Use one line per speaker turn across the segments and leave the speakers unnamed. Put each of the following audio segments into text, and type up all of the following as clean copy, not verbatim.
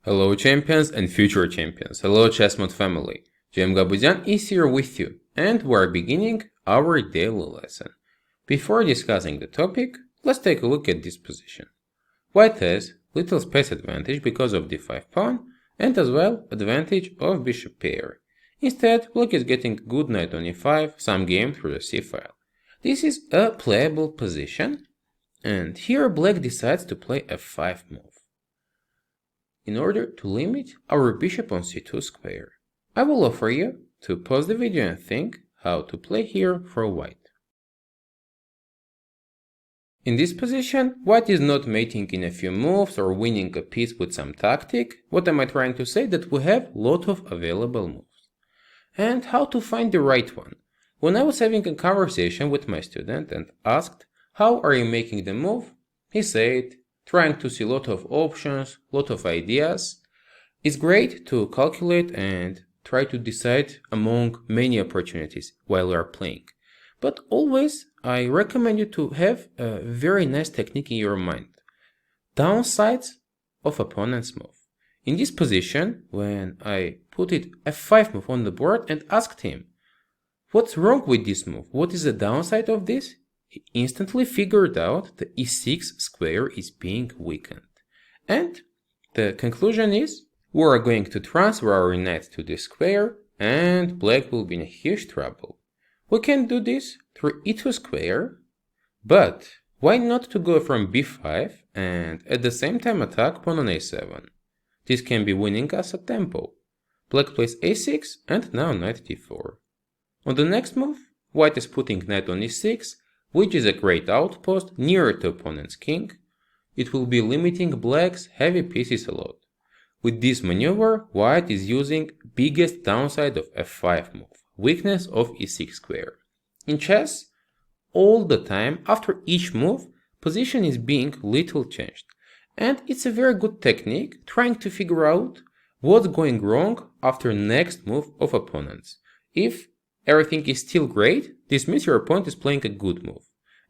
Hello champions and future champions, hello Chessmood family. Gabuzyan is here with you, and we're beginning our daily lesson. Before discussing the topic, let's take a look at this position. White has little space advantage because of d5 pawn, and as well advantage of bishop pair. Instead, black is getting good knight on e5, some game through the c file. This is a playable position, and here black decides to play a f5 move in order to limit our bishop on c2 square. I will offer you to pause the video and think how to play here for white. In this position, white is not mating in a few moves or winning a piece with some tactic. What am I trying to say? That we have a lot of available moves. And how to find the right one? When I was having a conversation with my student and asked, how are you making the move? He said, trying to see a lot of options, lot of ideas. It's great to calculate and try to decide among many opportunities while you are playing. But always I recommend you to have a very nice technique in your mind. Downsides of opponent's move. In this position, when I put it f5 move on the board and asked him, what's wrong with this move? What is the downside of this? He instantly figured out the e6 square is being weakened. And the conclusion is, we are going to transfer our knight to the square and black will be in a huge trouble. We can do this through e2 square, but why not to go from b5 and at the same time attack pawn on a7? This can be winning us a tempo. Black plays a6 and now knight d4. On the next move, white is putting knight on e6, which is a great outpost nearer to opponent's king. It will be limiting black's heavy pieces a lot. With this maneuver, white is using biggest downside of f5 move, weakness of e6 square. In chess, all the time, after each move, position is being little changed. And it's a very good technique trying to figure out what's going wrong after next move of opponents. If everything is still great, this means your opponent is playing a good move.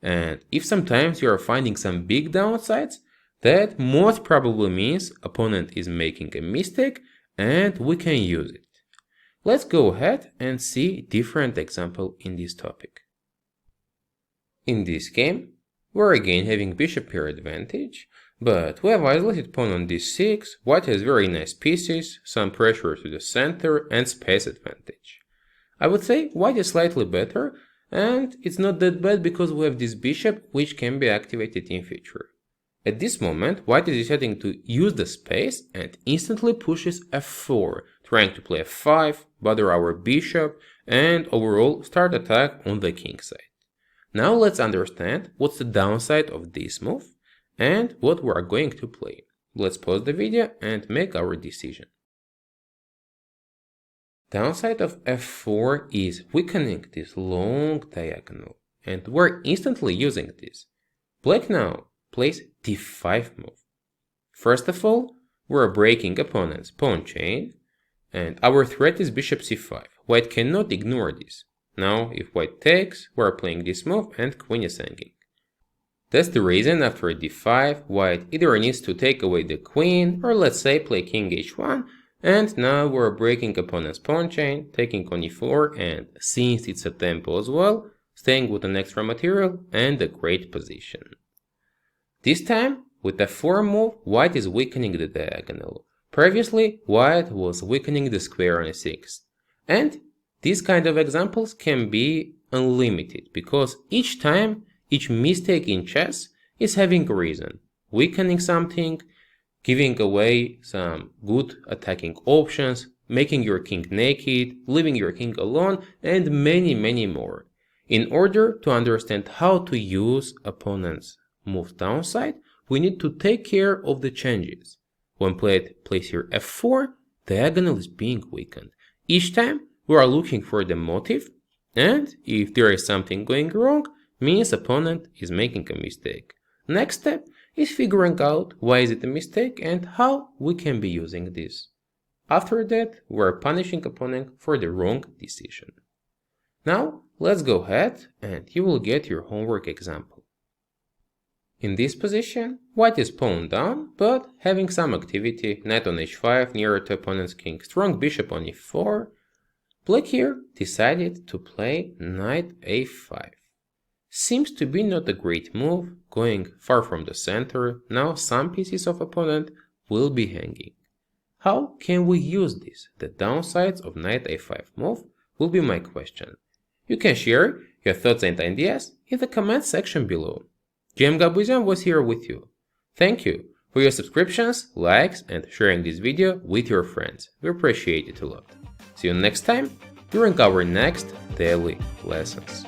And if sometimes you are finding some big downsides, that most probably means opponent is making a mistake and we can use it. Let's go ahead and see different example in this topic. In this game, we're again having bishop pair advantage, but we have isolated pawn on d6, white has very nice pieces, some pressure to the center and space advantage. I would say white is slightly better, and it's not that bad because we have this bishop which can be activated in future. At this moment, white is deciding to use the space and instantly pushes f4, trying to play f5, bother our bishop, and overall start attack on the king side. Now let's understand what's the downside of this move and what we are going to play. Let's pause the video and make our decision. Downside of f4 is weakening this long diagonal, and we're instantly using this. Black now plays d5 move. First of all, we're breaking opponent's pawn chain, and our threat is bishop c5. White cannot ignore this. Now, if white takes, we're playing this move and queen is hanging. That's the reason after d5, white either needs to take away the queen, or let's say play king h1, and now we're breaking opponent's pawn chain, taking on e4, and since it's a tempo as well, staying with an extra material and a great position. This time, with the f4 move, white is weakening the diagonal. Previously, white was weakening the square on e6. And these kind of examples can be unlimited, because each time, each mistake in chess is having a reason. Weakening something, giving away some good attacking options, making your king naked, leaving your king alone, and many more. In order to understand how to use opponent's move downside, we need to take care of the changes. When played plays here f4, diagonal is being weakened. Each time we are looking for the motive, and if there is something going wrong, means opponent is making a mistake. Next step is figuring out why is it a mistake and how we can be using this. After that, we are punishing opponent for the wrong decision. Now, let's go ahead and you will get your homework example. In this position, white is pawn down, but having some activity, knight on h5 nearer to opponent's king, strong bishop on e4. Black here decided to play knight a5. Seems to be not a great move, going far from the center. Now some pieces of opponent will be hanging. How can we use this? The downsides of knight a5 move will be my question. You can share your thoughts and ideas in the comment section below. Gabuzyan was here with you. Thank you for your subscriptions, likes, and sharing this video with your friends. We appreciate it a lot. See you next time during our next daily lessons.